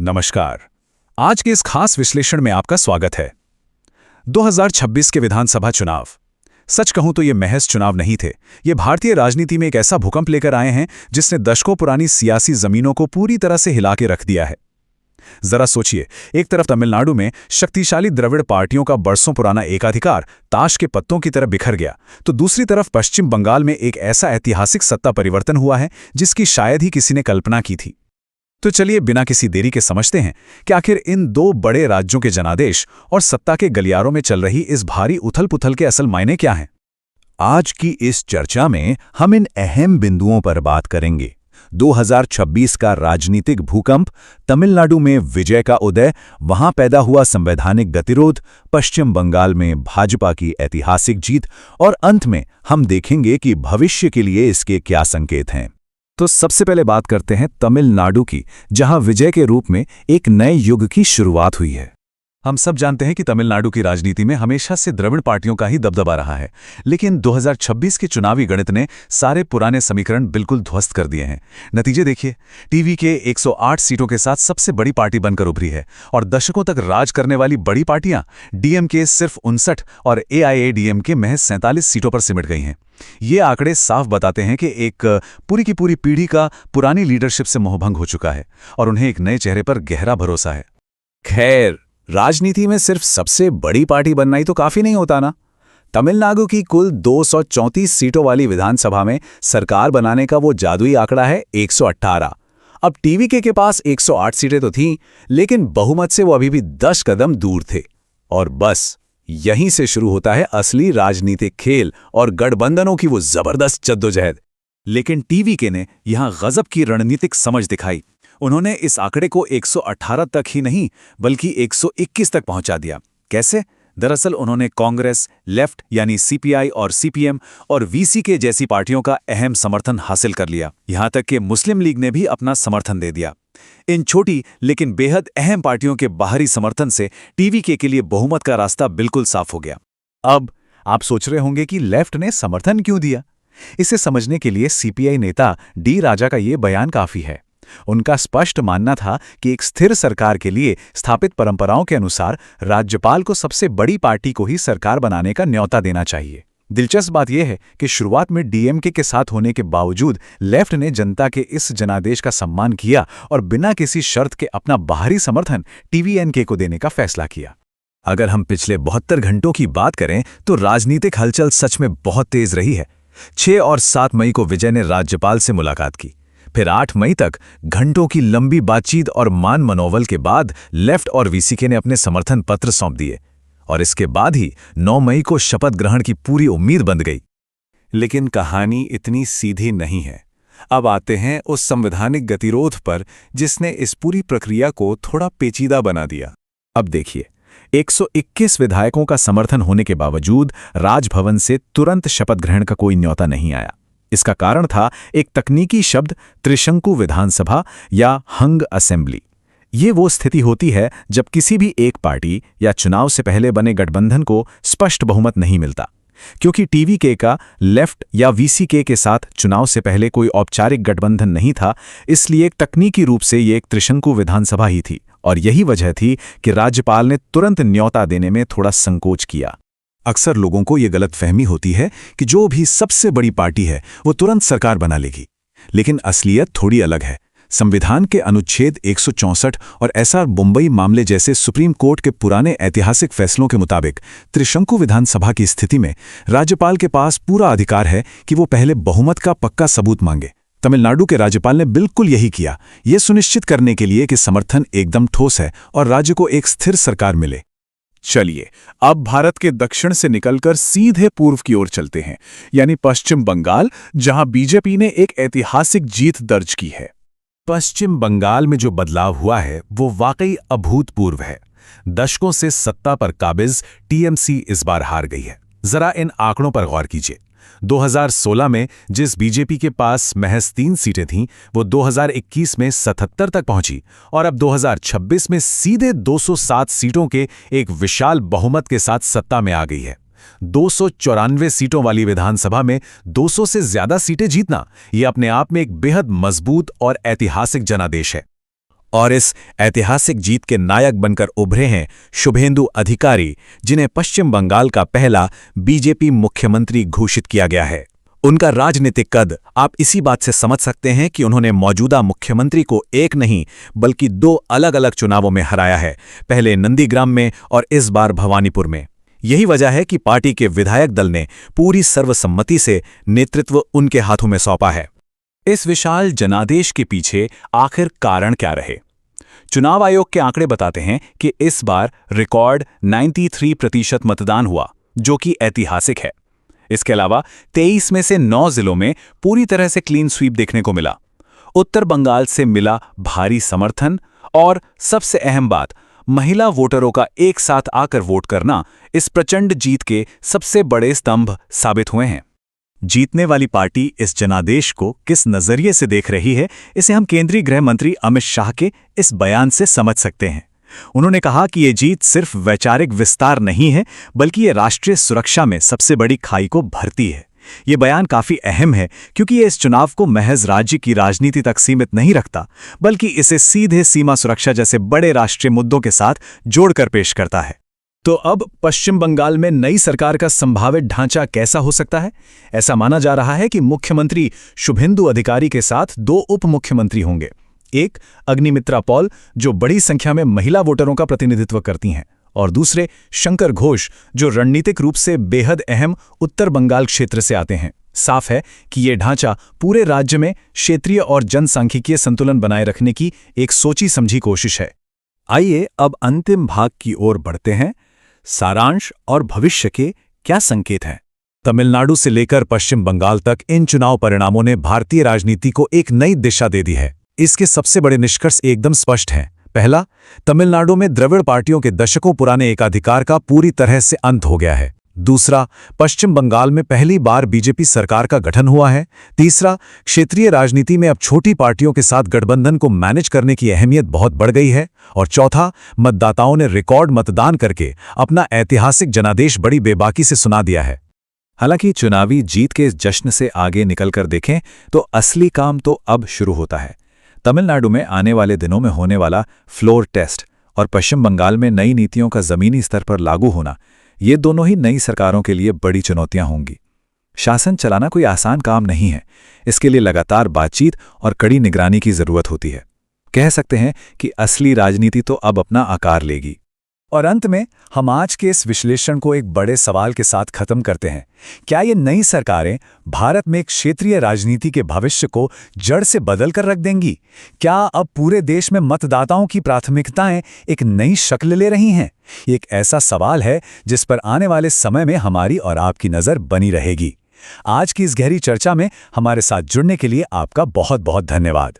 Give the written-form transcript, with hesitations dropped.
नमस्कार। आज के इस खास विश्लेषण में आपका स्वागत है। 2026 के विधानसभा चुनाव, सच कहूं तो ये महज चुनाव नहीं थे। ये भारतीय राजनीति में एक ऐसा भूकंप लेकर आए हैं जिसने दशकों पुरानी सियासी जमीनों को पूरी तरह से हिला के रख दिया है। जरा सोचिए, एक तरफ तमिलनाडु में शक्तिशाली द्रविड़ पार्टियों का बरसों पुराना एकाधिकार ताश के पत्तों की तरह बिखर गया, तो दूसरी तरफ पश्चिम बंगाल में एक ऐसा ऐतिहासिक सत्ता परिवर्तन हुआ है जिसकी शायद ही किसी ने कल्पना की थी। तो चलिए बिना किसी देरी के समझते हैं कि आखिर इन दो बड़े राज्यों के जनादेश और सत्ता के गलियारों में चल रही इस भारी उथल-पुथल के असल मायने क्या हैं। आज की इस चर्चा में हम इन अहम बिंदुओं पर बात करेंगे। 2026 का राजनीतिक भूकंप, तमिलनाडु में विजय का उदय, वहां पैदा हुआ संवैधानिक गतिरोध, पश्चिम बंगाल में भाजपा की ऐतिहासिक जीत और अंत में हम देखेंगे कि भविष्य के लिए इसके क्या संकेत हैं। तो सबसे पहले बात करते हैं तमिलनाडु की, जहां विजय के रूप में एक नए युग की शुरुआत हुई है। हम सब जानते हैं कि तमिलनाडु की राजनीति में हमेशा से द्रविड़ पार्टियों का ही दबदबा रहा है, लेकिन 2026 के चुनावी गणित ने सारे पुराने समीकरण बिल्कुल ध्वस्त कर दिए हैं। नतीजे देखिए, टीवी के 108 सीटों के साथ सबसे बड़ी पार्टी बनकर उभरी है और दशकों तक राज करने वाली बड़ी पार्टियां डीएमके सिर्फ 59 और एआईएडीएमके महज 47 सीटों पर सिमट गई हैं। ये आंकड़े साफ बताते हैं कि एक पूरी की पूरी पीढ़ी का पुरानी लीडरशिप से मोहभंग हो चुका है और उन्हें एक नए चेहरे पर गहरा भरोसा है। खैर, राजनीति में सिर्फ सबसे बड़ी पार्टी बनना ही तो काफी नहीं होता ना। तमिलनाडु की कुल 234 सीटों वाली विधानसभा में सरकार बनाने का वो जादुई आंकड़ा है 118। अब टीवीके के पास 108 सीटें तो थीं, लेकिन बहुमत से वो अभी भी 10 कदम दूर थे। और बस यहीं से शुरू होता है असली राजनीतिक खेल और गठबंधनों की वो जबरदस्त जद्दोजहद। लेकिन टीवीके ने यहां गजब की रणनीतिक समझ दिखाई। उन्होंने इस आंकड़े को 118 तक ही नहीं बल्कि 121 तक पहुंचा दिया। कैसे? दरअसल उन्होंने कांग्रेस, लेफ्ट यानी सीपीआई और सीपीएम और वीसीके जैसी पार्टियों का अहम समर्थन हासिल कर लिया। यहां तक कि मुस्लिम लीग ने भी अपना समर्थन दे दिया। इन छोटी लेकिन बेहद अहम पार्टियों के बाहरी समर्थन से टीवीके के लिए बहुमत का रास्ता बिल्कुल साफ हो गया। अब आप सोच रहे होंगे कि लेफ्ट ने समर्थन क्यों दिया। इसे समझने के लिए सीपीआई नेता डी राजा का ये बयान काफी है। उनका स्पष्ट मानना था कि एक स्थिर सरकार के लिए स्थापित परंपराओं के अनुसार राज्यपाल को सबसे बड़ी पार्टी को ही सरकार बनाने का न्योता देना चाहिए। दिलचस्प बात यह है कि शुरुआत में डीएमके के साथ होने के बावजूद लेफ्ट ने जनता के इस जनादेश का सम्मान किया और बिना किसी शर्त के अपना बाहरी समर्थन टीवीएनके को देने का फैसला किया। अगर हम पिछले 72 घंटों की बात करें तो राजनीतिक हलचल सच में बहुत तेज रही है। 6 और 7 मई को विजय ने राज्यपाल से मुलाकात की। फिर 8 मई तक घंटों की लंबी बातचीत और मान मनोबल के बाद लेफ्ट और वीसीके ने अपने समर्थन पत्र सौंप दिए और इसके बाद ही 9 मई को शपथ ग्रहण की पूरी उम्मीद बंध गई। लेकिन कहानी इतनी सीधी नहीं है। अब आते हैं उस संवैधानिक गतिरोध पर जिसने इस पूरी प्रक्रिया को थोड़ा पेचीदा बना दिया। अब देखिए, 121 विधायकों का समर्थन होने के बावजूद राजभवन से तुरंत शपथ ग्रहण का कोई न्योता नहीं आया। इसका कारण था एक तकनीकी शब्द, त्रिशंकु विधानसभा या हंग असेंबली। ये वो स्थिति होती है जब किसी भी एक पार्टी या चुनाव से पहले बने गठबंधन को स्पष्ट बहुमत नहीं मिलता। क्योंकि टीवीके का लेफ्ट या वीसीके के साथ चुनाव से पहले कोई औपचारिक गठबंधन नहीं था, इसलिए तकनीकी रूप से ये एक त्रिशंकु विधानसभा ही थी और यही वजह थी कि राज्यपाल ने तुरंत न्योता देने में थोड़ा संकोच किया। अक्सर लोगों को ये गलतफहमी होती है कि जो भी सबसे बड़ी पार्टी है वो तुरंत सरकार बना लेगी, लेकिन असलियत थोड़ी अलग है। संविधान के अनुच्छेद 164 और एसआर मुंबई मामले जैसे सुप्रीम कोर्ट के पुराने ऐतिहासिक फैसलों के मुताबिक त्रिशंकु विधानसभा की स्थिति में राज्यपाल के पास पूरा अधिकार है कि वो पहले बहुमत का पक्का सबूत मांगे। तमिलनाडु के राज्यपाल ने बिल्कुल यही किया, ये सुनिश्चित करने के लिए कि समर्थन एकदम ठोस है और राज्य को एक स्थिर सरकार मिले। चलिए अब भारत के दक्षिण से निकलकर सीधे पूर्व की ओर चलते हैं, यानी पश्चिम बंगाल, जहां बीजेपी ने एक ऐतिहासिक जीत दर्ज की है। पश्चिम बंगाल में जो बदलाव हुआ है वो वाकई अभूतपूर्व है। दशकों से सत्ता पर काबिज टीएमसी इस बार हार गई है। जरा इन आंकड़ों पर गौर कीजिए। 2016 में जिस बीजेपी के पास महज 3 सीटें थीं, वो 2021 में 77 तक पहुंची और अब 2026 में सीधे 207 सीटों के एक विशाल बहुमत के साथ सत्ता में आ गई है। 294 सीटों वाली विधानसभा में 200 से ज्यादा सीटें जीतना, यह अपने आप में एक बेहद मजबूत और ऐतिहासिक जनादेश है। और इस ऐतिहासिक जीत के नायक बनकर उभरे हैं शुभेंदु अधिकारी, जिन्हें पश्चिम बंगाल का पहला बीजेपी मुख्यमंत्री घोषित किया गया है। उनका राजनीतिक कद आप इसी बात से समझ सकते हैं कि उन्होंने मौजूदा मुख्यमंत्री को एक नहीं बल्कि 2 अलग-अलग चुनावों में हराया है, पहले नंदीग्राम में और इस बार भवानीपुर में। यही वजह है कि पार्टी के विधायक दल ने पूरी सर्वसम्मति से नेतृत्व उनके हाथों में सौंपा है। इस विशाल जनादेश के पीछे आखिर कारण क्या रहे? चुनाव आयोग के आंकड़े बताते हैं कि इस बार रिकॉर्ड 93% मतदान हुआ, जो कि ऐतिहासिक है। इसके अलावा 23 में से 9 जिलों में पूरी तरह से क्लीन स्वीप देखने को मिला। उत्तर बंगाल से मिला भारी समर्थन और सबसे अहम बात, महिला वोटरों का एक साथ आकर वोट करना इस प्रचंड जीत के सबसे बड़े स्तंभ साबित हुए हैं। जीतने वाली पार्टी इस जनादेश को किस नजरिए से देख रही है, इसे हम केंद्रीय गृह मंत्री अमित शाह के इस बयान से समझ सकते हैं। उन्होंने कहा कि ये जीत सिर्फ वैचारिक विस्तार नहीं है, बल्कि ये राष्ट्रीय सुरक्षा में सबसे बड़ी खाई को भरती है। ये बयान काफी अहम है क्योंकि ये इस चुनाव को महज राज्य की राजनीति तक सीमित नहीं रखता, बल्कि इसे सीधे सीमा सुरक्षा जैसे बड़े राष्ट्रीय मुद्दों के साथ जोड़कर पेश करता है। तो अब पश्चिम बंगाल में नई सरकार का संभावित ढांचा कैसा हो सकता है? ऐसा माना जा रहा है कि मुख्यमंत्री शुभेंदु अधिकारी के साथ 2 उप मुख्यमंत्री होंगे। एक अग्निमित्रा पॉल, जो बड़ी संख्या में महिला वोटरों का प्रतिनिधित्व करती हैं, और दूसरे शंकर घोष, जो रणनीतिक रूप से बेहद अहम उत्तर बंगाल क्षेत्र से आते हैं। साफ है कि ये ढांचा पूरे राज्य में क्षेत्रीय और जनसांख्यिकीय संतुलन बनाए रखने की एक सोची समझी कोशिश है। आइए अब अंतिम भाग की ओर बढ़ते हैं। सारांश और भविष्य के क्या संकेत हैं? तमिलनाडु से लेकर पश्चिम बंगाल तक इन चुनाव परिणामों ने भारतीय राजनीति को एक नई दिशा दे दी है। इसके सबसे बड़े निष्कर्ष एकदम स्पष्ट हैं। पहला, तमिलनाडु में द्रविड़ पार्टियों के दशकों पुराने एकाधिकार का पूरी तरह से अंत हो गया है। दूसरा, पश्चिम बंगाल में पहली बार बीजेपी सरकार का गठन हुआ है। तीसरा, क्षेत्रीय राजनीति में अब छोटी पार्टियों के साथ गठबंधन को मैनेज करने की अहमियत बहुत बढ़ गई है। और चौथा, मतदाताओं ने रिकॉर्ड मतदान करके अपना ऐतिहासिक जनादेश बड़ी बेबाकी से सुना दिया है। हालांकि चुनावी जीत के इस जश्न से आगे निकलकर देखें तो असली काम तो अब शुरू होता है। तमिलनाडु में आने वाले दिनों में होने वाला फ्लोर टेस्ट और पश्चिम बंगाल में नई नीतियों का जमीनी स्तर पर लागू होना, ये दोनों ही नई सरकारों के लिए बड़ी चुनौतियां होंगी। शासन चलाना कोई आसान काम नहीं है। इसके लिए लगातार बातचीत और कड़ी निगरानी की जरूरत होती है। कह सकते हैं कि असली राजनीति तो अब अपना आकार लेगी। और अंत में हम आज के इस विश्लेषण को एक बड़े सवाल के साथ खत्म करते हैं। क्या ये नई सरकारें भारत में क्षेत्रीय राजनीति के भविष्य को जड़ से बदल कर रख देंगी? क्या अब पूरे देश में मतदाताओं की प्राथमिकताएं एक नई शक्ल ले रही हैं? ये एक ऐसा सवाल है जिस पर आने वाले समय में हमारी और आपकी नज़र बनी रहेगी। आज की इस गहरी चर्चा में हमारे साथ जुड़ने के लिए आपका बहुत बहुत धन्यवाद।